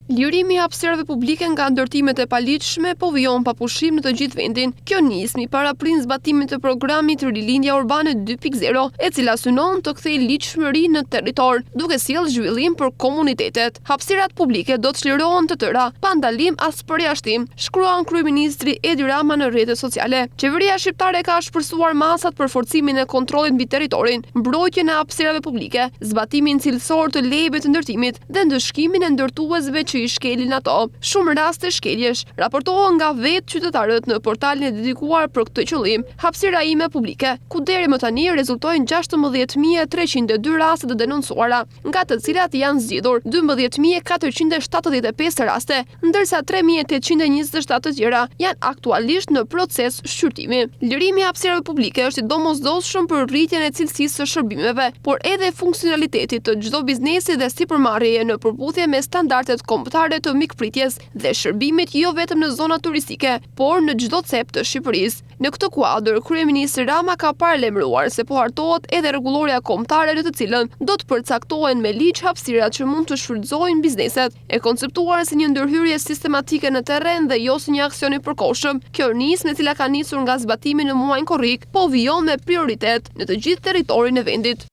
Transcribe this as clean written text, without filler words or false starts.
Lirimi i hapësirave publike nga ndërtimet e paligjshme po vijon pa pushim në të gjithë vendin. Kjo nismi paraprin zbatimin të programit Rilindja Urbane 2.0, e cila synon të kthejë ligjshmëri në territor, duke sjellë zhvillim për komunitetet. Hapësirat publike do të çlirohen të tëra, pa ndalim as përjashtim, shkruan kryeministri Edi Rama në rrjetet sociale. Qeveria shqiptare ka shpërsuar masat për forcimin e kontrollit mbi territorin, mbrojtjen e hapësirave publike, zbatimin cilësor të lejeve të ndërtimit dhe ndëshkimin e ndërtuesve që i shkelin ato. Shumë raste shkeljesh raportohen nga vetë qytetarët në portalin e dedikuar për këtë qëllim, Hapësira ime publike, ku deri më tani rezultojnë 16.302 raste të denoncuara, nga të cilat janë zgjidhur 12.475 raste, ndërsa 3.827 të tjera janë aktualisht në proces shqyrtimi. Lirimi i hapësirave publike është i domosdoshëm për rritjen e cilësisë së shërbimeve, por edhe funksionalitetit të çdo biznesi dhe sipërmarrjeje në përputhje me standardet kombëtare të mikpritjes dhe shërbimit jo vetëm në zona turistike, por në çdo cep të Shqipërisë. Në këtë kuadër, kryeministri Rama ka paralajmëruar se po hartohet edhe rregulloria kombëtare në të cilën do të përcaktohen me ligj hapësirat që mund të shfrytëzojnë bizneset. E konceptuar si një ndërhyrje sistematike në terren dhe jo si një aksion i përkohshëm, kjo nismë e cila ka nisur nga zbatimi në muajin korrik, po vijon me prioritet në të gjithë territorin e vendit.